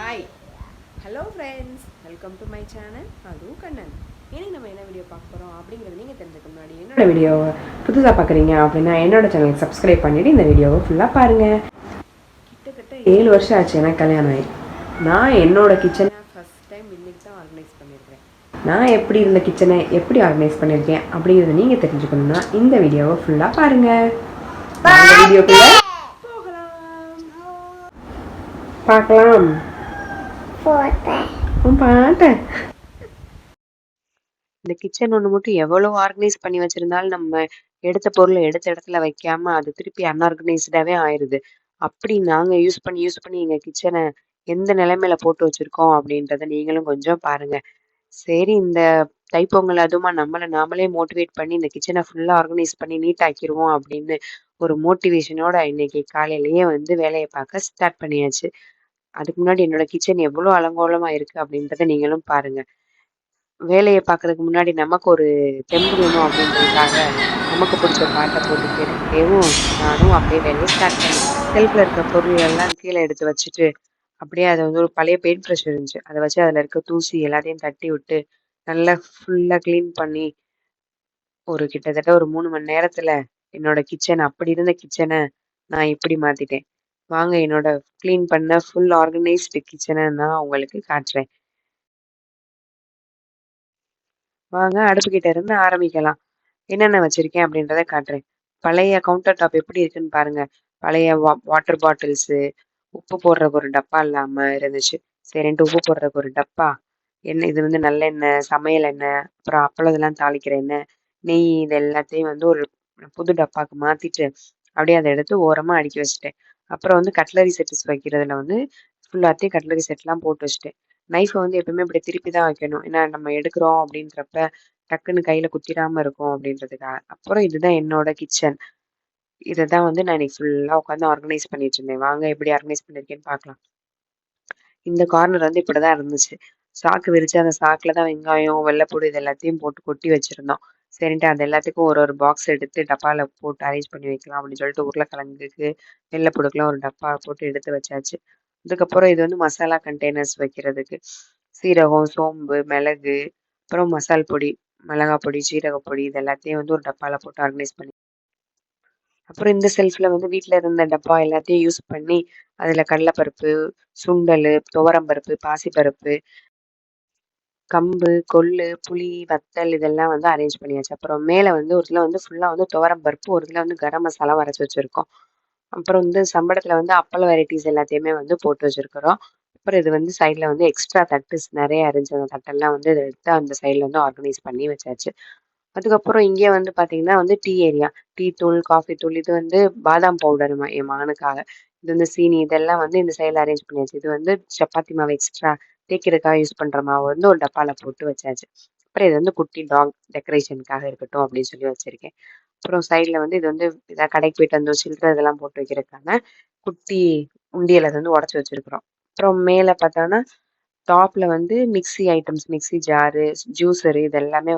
Hi hello friends, welcome to my channel அது கண்ணன். இனி நம்ம என்ன வீடியோ பார்க்க போகிறோம் அப்படிங்கிறது நீங்கள் தெரிஞ்சுக்க முன்னாடி என்னோட வீடியோவை புதுசாக பார்க்குறீங்க அப்படின்னா என்னோட சேனலுக்கு சப்ஸ்கிரைப் பண்ணிவிட்டு இந்த வீடியோவை ஃபுல்லாக பாருங்கள். கிட்டத்தட்ட 7 வருஷம் ஆச்சு எனக்கு கல்யாணம் ஆகி. நான் என்னோடய கிச்சனை ஃபஸ்ட் டைம் இன்னைக்கு தான் ஆர்கனைஸ் பண்ணியிருக்கேன். நான் எப்படி இருந்த கிச்சனை எப்படி ஆர்கனைஸ் பண்ணியிருக்கேன் அப்படிங்கிறத நீங்கள் தெரிஞ்சுக்கணுன்னா இந்த வீடியோவை ஃபுல்லாக பாருங்கள். வீடியோக்குள்ளே போகலாம், பார்க்கலாம். பாட்டேன். இந்த கிச்சன் ஒன்று மட்டும் எவ்வளோ ஆர்கனைஸ் பண்ணி வச்சிருந்தாலும் நம்ம எடுத்த பொருளை எடுத்த இடத்துல வைக்காம அது திருப்பி அன்ஆர்கனைஸ்டாவே ஆயிடுது. அப்படி நாங்கள் யூஸ் பண்ணி எங்கள் கிச்சனை எந்த நிலைமையில போட்டு வச்சிருக்கோம் அப்படின்றத நீங்களும் கொஞ்சம் பாருங்க. சரி, இந்த தைப்பொங்கல் அதுவுமா நம்மளை நாமளே மோட்டிவேட் பண்ணி இந்த கிச்சனை ஃபுல்லாக ஆர்கனைஸ் பண்ணி நீட் ஆக்கிடுவோம் அப்படின்னு ஒரு மோட்டிவேஷனோட இன்னைக்கு காலையிலேயே வேலையை பார்க்க ஸ்டார்ட் பண்ணியாச்சு. அதுக்கு முன்னாடி என்னோட கிச்சன் எவ்வளோ அலங்கோலமா இருக்கு அப்படின்றத நீங்களும் பாருங்க. வேலையை பார்க்கறதுக்கு முன்னாடி நமக்கு ஒரு தெம்பு வேணும் அப்படின்றதுக்காக நமக்கு பிடிச்ச பாட்டை போட்டு கேட்டுக்கிட்டேவும் நானும் அப்படியே வேலையை ஸ்டார்ட் பண்ணேன். செல்ஃப்ல இருக்க பொருள் எல்லாம் கீழே எடுத்து வச்சுட்டு அப்படியே அதை ஒரு பழைய பெயிண்ட் ப்ரஷ் இருந்துச்சு, அதை வச்சு அதில் இருக்க தூசி எல்லாத்தையும் தட்டி விட்டு நல்லா ஃபுல்லாக க்ளீன் பண்ணி கிட்டத்தட்ட ஒரு 3 மணி நேரத்துல என்னோட கிச்சன், அப்படி இருந்த கிச்சனை நான் இப்படி மாத்திட்டேன். வாங்க என்னோட க்ளீன் பண்ண ஃபுல் ஆர்கனைஸ்டு கிச்சனை நான் உங்களுக்கு காட்டுறேன். வாங்க அடுப்புக்கிட்ட இருந்து ஆரம்பிக்கலாம். என்னென்ன வச்சிருக்கேன் அப்படின்றத காட்டுறேன். பழைய கவுண்டர் டாப் எப்படி இருக்குன்னு பாருங்க. பழைய வாட்டர் பாட்டில்ஸு, உப்பு போடுறதுக்கு ஒரு டப்பா இல்லாம இருந்துச்சு. சரின்ட்டு உப்பு போடுறதுக்கு ஒரு டப்பா, எண்ணெய் இது நல்லெண்ணெய், சமையல் எண்ணெய், அப்புறம் அப்பளம் இதெல்லாம் தாளிக்கிற எண்ணெய், நெய், இது எல்லாத்தையும் ஒரு புது டப்பாக்கு மாத்திட்டு அப்படியே அதை எடுத்து ஓரமா அடுக்கி வச்சுட்டேன். அப்புறம் கட்லரி செட்ஸ் வைக்கிறதுல ஃபுல்லாத்தையும் கட்லரி செட்லாம் போட்டு வச்சுட்டேன். நைஃபை எப்பவுமே இப்படி திருப்பி தான் வைக்கணும். ஏன்னா நம்ம எடுக்கிறோம் அப்படின்றப்ப டக்குன்னு கையில குத்திராம இருக்கும் அப்படின்றதுக்காக. அப்புறம் இதுதான் என்னோட கிச்சன். இதை தான் நான் இன்னைக்கு ஃபுல்லா உட்காந்து ஆர்கனைஸ் பண்ணிட்டு இருந்தேன். வாங்க எப்படி ஆர்கனைஸ் பண்ணிருக்கேன்னு பார்க்கலாம். இந்த கார்னர் இப்படிதான் இருந்துச்சு. சாக்கு விரிச்சு அந்த சாக்குல தான் வெங்காயம், வெள்ளைப்பூடு இது எல்லாத்தையும் போட்டு கொட்டி வச்சிருந்தோம். சரின்ட்டு அது எல்லாத்துக்கும் ஒரு பாக்ஸ் எடுத்து டப்பால போட்டு அரேஞ்ச் பண்ணி வைக்கலாம் அப்படின்னு சொல்லிட்டு உருளைக்கிழங்குக்கு, வெள்ளைப்பூடுக்குலாம் ஒரு டப்பா போட்டு எடுத்து வச்சாச்சு. அதுக்கப்புறம் இது மசாலா கண்டெய்னர்ஸ் வைக்கிறதுக்கு சீரகம், சோம்பு, மிளகு, அப்புறம் மசால் பொடி, மிளகாய் பொடி, சீரகப் பொடி இது எல்லாத்தையும் ஒரு டப்பால போட்டு ஆர்கனைஸ் பண்ணி, அப்புறம் இந்த செல்ஃப்ல வீட்ல இருந்த டப்பா எல்லாத்தையும் யூஸ் பண்ணி அதுல கடலைப்பருப்பு, சுண்டல், துவரம்பருப்பு, பாசிப்பருப்பு, கம்பு, கொள்ளு, புளி, வத்தல் இதெல்லாம் அரேஞ்ச் பண்ணியாச்சு. அப்புறம் மேல ஒரு இதுல ஃபுல்லா துவரம்பருப்பு, ஒரு இதுல கரம் மசாலா அரைச்சு வச்சிருக்கோம். அப்புறம் சம்படத்துல அப்பள வெரைட்டிஸ் எல்லாத்தையுமே போட்டு வச்சிருக்கிறோம். அப்புறம் இது சைட்ல எக்ஸ்ட்ரா தட்டு நிறைய இருந்துச்சு. அந்த தட்டெல்லாம் இதை எடுத்து அந்த சைட்ல ஆர்கனைஸ் பண்ணி வச்சாச்சு. அதுக்கப்புறம் இங்கே பார்த்தீங்கன்னா டீ ஏரியா. டீ தூள், காஃபி தூள், இது பாதாம் பவுடர் என் மகனுக்காக. இது சீனி இதெல்லாம் இந்த சைடில் அரேஞ்ச் பண்ணியாச்சு. இது சப்பாத்தி மாவு எக்ஸ்ட்ரா தேய்க்கிறதுக்காக யூஸ் பண்ணுற மாவு ஒரு டப்பால போட்டு வச்சாச்சு. அப்புறம் இது குட்டி டாக் டெக்கரேஷனுக்காக இருக்கட்டும் அப்படின்னு சொல்லி வச்சிருக்கேன். அப்புறம் சைடில் இது இதாக கடைக்கு போயிட்டு சில்லறை இதெல்லாம் போட்டு வைக்கிறதுக்கான குட்டி உண்டியலை உடச்சி வச்சிருக்கிறோம். அப்புறம் மேலே பார்த்தோன்னா டாப்ல மிக்ஸி ஐட்டம்ஸ், மிக்ஸி ஜாரு, ஜூஸரு இது எல்லாமே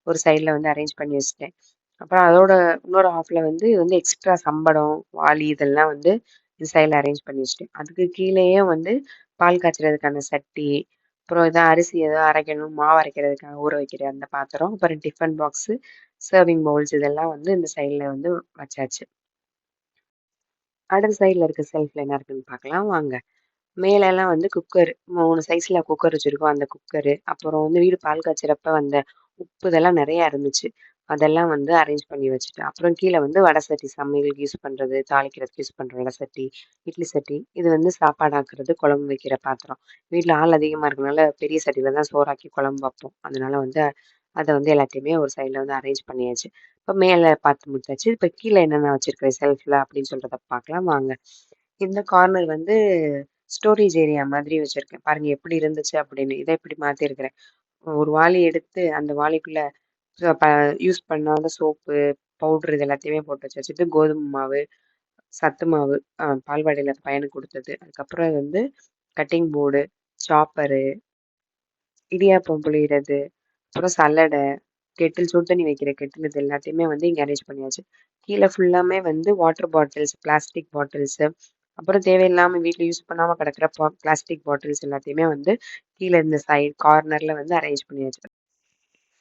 ஒரு சைடில் அரேஞ்ச் பண்ணி வச்சுட்டேன். அப்புறம் அதோட இன்னொரு ஹாஃப்ல இது எக்ஸ்ட்ரா சம்படம், வாளி இதெல்லாம் இந்த சைடில் அரேஞ்ச் பண்ணி வச்சுட்டேன். அதுக்கு கீழேயே பால் காய்ச்சறதுக்கான சட்டி, அப்புறம் அரிசி ஏதோ அரைக்கணும், மாவு அரைக்கிறதுக்காக ஊற வைக்கிற அந்த பாத்திரம், அப்புறம் டிஃபன் பாக்ஸு, சர்விங் பவுல்ஸ் இதெல்லாம் இந்த சைடில் வச்சாச்சு. அடுத்த சைடில் இருக்க செல்ஃப்ல என்ன இருக்குன்னு பார்க்கலாம் வாங்க. மேலெல்லாம் குக்கர் 3 சைஸ்ல குக்கர் வச்சிருக்கோம். அந்த குக்கரு, அப்புறம் வீடு பால் காய்ச்சறப்ப உப்பு இதெல்லாம் நிறையா இருந்துச்சு. அதெல்லாம் அரேஞ்ச் பண்ணி வச்சுட்டேன். அப்புறம் கீழே வடை சட்டி, சமையலுக்கு யூஸ் பண்ணுறது, தாளிக்கிறதுக்கு யூஸ் பண்ணுற வடை சட்டி, இட்லி சட்டி, இது சாப்பாடு ஆக்குறது, குழம்பு வைக்கிற பாத்திரம். வீட்டில் ஆள் அதிகமாக இருக்கனால பெரிய சட்டியில் தான் சோறாக்கி குழம்பு வைப்போம். அதனால அதை எல்லாத்தையுமே ஒரு சைடில் அரேஞ்ச் பண்ணியாச்சு. இப்போ மேலே பார்த்து முடிச்சாச்சு. இப்போ கீழே என்னென்ன வச்சிருக்கேன் செல்ஃபில் அப்படின்னு சொல்கிறத பார்க்கலாம் வாங்க. இந்த கார்னர் ஸ்டோரேஜ் ஏரியா மாதிரி வச்சிருக்கேன். பாருங்க எப்படி இருந்துச்சு அப்படின்னு. இதை இப்படி மாத்திருக்கிறேன். ஒரு வாளி எடுத்து அந்த வாளிக்குள்ள யூஸ் பண்ணாத சோப்பு, பவுடர் இது எல்லாத்தையுமே போட்டு வச்சுட்டு கோதுமை மாவு, சத்து மாவு, பால்வாடியில் பையனுக்கு கொடுத்தது, அதுக்கப்புறம் கட்டிங் போர்டு, சாப்பரு, இடியாப்பம் புளியறது, அப்புறம் சல்லடை, கெட்டில், சுடு தண்ணி வைக்கிற கெட்டில், இது எல்லாத்தையுமே இங்கே அரேஞ்ச் பண்ணியாச்சு. கீழே ஃபுல்லாமே வாட்டர் பாட்டில்ஸ், பிளாஸ்டிக் பாட்டில்ஸு, அப்புறம் தேவையில்லாம வீட்ல யூஸ் பண்ணாம கிடக்குற பிளாஸ்டிக் பாட்டில்ஸ் எல்லாத்தையுமே வந்து கீழ இந்த சைட் கார்னர்ல வந்து அரேஞ்ச் பண்ணி வச்சிருக்கேன்.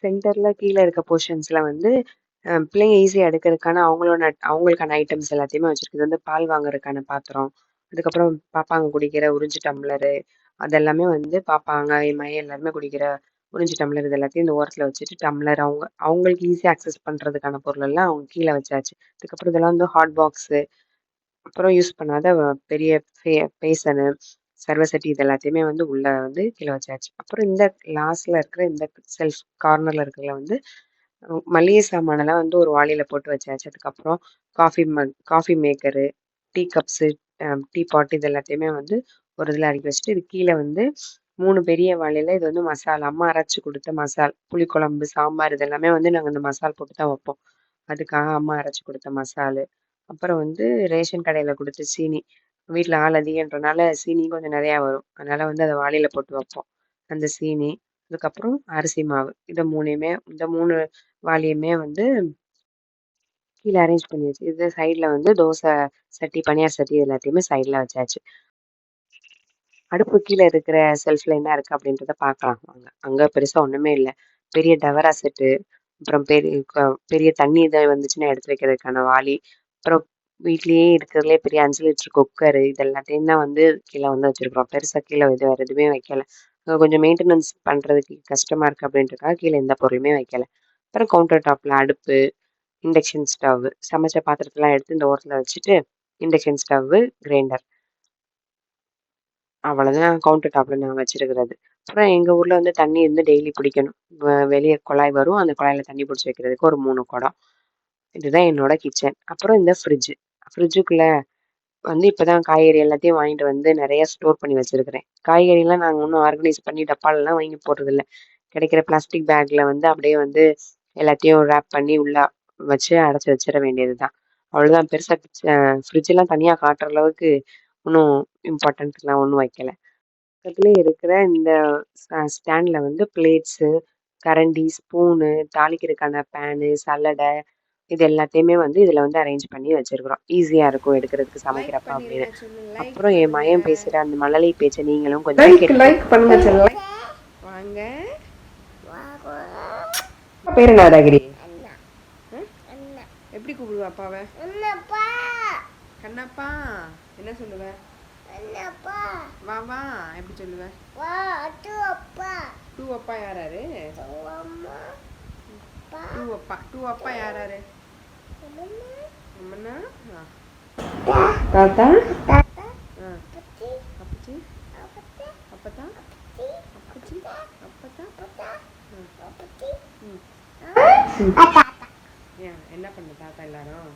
சென்டர்ல கீழ இருக்க போர்ஷன்ஸ்ல வந்து பிள்ளைங்க ஈஸியா எடுக்கிறதுக்கான அவங்களுக்கான ஐட்டம்ஸ் எல்லாத்தையுமே வச்சிருக்கு. இது வந்து பால் வாங்குறதுக்கான பாத்திரம், அதுக்கப்புறம் பாப்பாங்க குடிக்கிற உறிஞ்சு டம்ளரு, அதெல்லாமே வந்து பாப்பாங்க, என் மகன் எல்லாருமே குடிக்கிற உறிஞ்சு டம்ளர் இது எல்லாத்தையும் இந்த ஓரத்துல வச்சுட்டு டம்ளர் அவங்களுக்கு ஈஸியா அக்சஸ் பண்றதுக்கான பொருள் எல்லாம் அவங்க கீழ வச்சாச்சு. அதுக்கப்புறம் இதெல்லாம் வந்து ஹாட் பாக்ஸு, அப்புறம் யூஸ் பண்ணாத பெரிய பேசனு, சர்வசட்டி இது எல்லாத்தையுமே வந்து உள்ள வந்து கீழ வச்சாச்சு. அப்புறம் இந்த லாஸ்ட்ல இருக்கிற இந்த செல்ஃப் கார்னர்ல இருக்கிறதுல வந்து மளிகை சாமானெல்லாம் வந்து ஒரு வாளியில போட்டு வச்சாச்சு. அதுக்கப்புறம் coffee maker, tea cups, tea pot இது எல்லாத்தையுமே வந்து ஒரு இதில அடுக்கி வச்சுட்டு, இது கீழ வந்து 3 பெரிய வாளியில இது வந்து மசாலா, அம்மா அரைச்சு குடுத்த புளிக்குழம்பு, சாம்பார் இது எல்லாமே வந்து நாங்க இந்த மசால் போட்டு தான் வைப்போம். அதுக்காக அம்மா அரைச்சு குடுத்த மசாலு. அப்புறம் வந்து ரேஷன் கடையில குடுத்த சீனி. வீட்ல ஆள் அதிகன்றனால சீனி கொஞ்சம் நெறையா வரும். அதனால வந்து அத வாளியில போட்டு வைப்போம். அந்த சீனி, அதுக்கப்புறம் அரிசி மாவு. இந்த 3 வாளியுமே வந்து கீழ அரேஞ்ச் பண்ணி வச்சு, இது சைட்ல வந்து தோசை சட்டி, பணியார சட்டி எல்லாத்தையுமே சைட்ல வச்சாச்சு. அடுப்பு கீழ இருக்கிற செல்ஃப்ல என்ன இருக்கு அப்படின்றத பார்க்கலாம் வாங்க. அங்க பெருசா ஒண்ணுமே இல்ல. பெரிய டவரா செட்டு, அப்புறம் பெரிய தண்ணி வந்துச்சுன்னா எடுத்து வைக்கிறதுக்கான வாளி, அப்புறம் வீட்லயே இருக்கிறதுலயே பெரிய 5 லிட்டர் குக்கரு இது எல்லாத்தையும் தான் வந்து கீழ வந்து வச்சிருக்கிறோம். பெருசா கீழ வேற எதுவுமே வைக்கல. கொஞ்சம் மெயின்டெனன்ஸ் பண்றதுக்கு கஷ்டமா இருக்கு அப்படின்றதுக்காக கீழ எந்த பொருளுமே வைக்கல. அப்புறம் கவுண்டர் டாப்ல அடுப்பு, இண்டக்ஷன் ஸ்டவ், சமைச்ச பாத்திரத்தலாம் எடுத்து இந்த ஓரத்துல வச்சுட்டு, இண்டக்ஷன் ஸ்டவ், கிரைண்டர் அவ்வளோதான் கவுண்டர் டாப்ல நான் வச்சிருக்கிறது. அப்புறம் எங்க ஊர்ல வந்து தண்ணி வந்து டெய்லி பிடிக்கணும். வெளிய குழாய் வரும். அந்த குழாயில தண்ணி புடிச்சு வைக்கிறதுக்கு ஒரு 3 குடம். இதுதான் என்னோட கிச்சன். அப்புறம் இந்த ஃப்ரிட்ஜுக்குள்ள வந்து இப்பதான் காய்கறி எல்லாத்தையும் வாங்கிட்டு வந்து நெறைய ஸ்டோர் பண்ணி வச்சிருக்கிறேன். காய்கறிலாம் நாங்க ஒண்ணும் ஆர்கனைஸ் பண்ணி டப்பாலலாம் வாங்கி போடுறதில்ல. கிடைக்கிற பிளாஸ்டிக் பேக்ல வந்து அப்படியே வந்து எல்லாத்தையும் ராப் பண்ணி உள்ள வச்சு அடைச்சு வச்சிட வேண்டியது தான். அவ்வளோதான் பெருசா ஃப்ரிட்ஜ்லாம் தனியா காட்டுற அளவுக்கு ஒண்ணும் இம்பார்ட்டன்ட்லாம் ஒண்ணும் வைக்கல. பக்கத்துலயே இருக்கிற இந்த ஸ்டாண்ட்ல வந்து பிளேட்ஸு, கரண்டி, ஸ்பூனு, தாளிக்கிறதுக்கான பேனு, சல்லடை இது எல்லாத்தையுமே வந்து இதுல வந்து அரேஞ்ச் பண்ணி வச்சிருக்கிறோம். ஈஸியா இருக்கும் எடுக்கிறதுக்கு லைக் சமைக்கிறப்ப அப்படின்னு. பண்ணிருங்க செல்லம், லைக் அப்புறம் என் பண்ணுங்க. மகன் பேசுற அந்த மழலை பேச்சை நீங்களும் கொஞ்சம் லைக் பண்ணுங்க செல்லம். வாங்க. பேர் என்ன ராகிரி? எப்படி கூப்பிடுவா அப்பாவை? கண்ணப்பா. என்ன சொல்லுவ? வா வா எப்படி சொல்லுவ? டூ அப்பா யாராரு? டூ அப்பா யாராரு? அம்மனா? தாத்தா அப்பச்சி? அப்பத்தா? அப்பச்சி? அப்பத்தா? ஏன் என்ன பண்ண தாத்தா எல்லாரும்?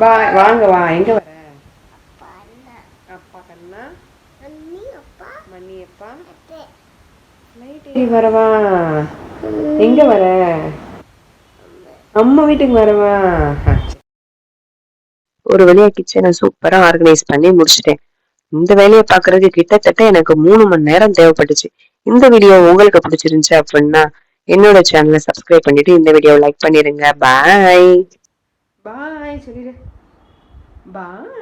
வாங்க வா எங்க வர? அப்பா கண்ணா? மணி அப்பா? வரவா? எங்க வர? அம்மா வீட்டுக்கு வரவா? ஒரு வழியா கிச்சனை சூப்பரா ஆர்கனைஸ் பண்ணி முடிச்சிட்டேன். இந்த வேலையை பாக்குறதுக்கு கிட்டத்தட்ட எனக்கு 3 மணி நேரம் தேவைப்பட்டுச்சு. இந்த வீடியோ உங்களுக்கு பிடிச்சிருந்துச்சு அப்படின்னா என்னோட சேனலை சப்ஸ்கிரைப் பண்ணிட்டு இந்த வீடியோவை லைக் பண்ணிருங்க. பாய் பாய் சொல்லிடு. பாய்.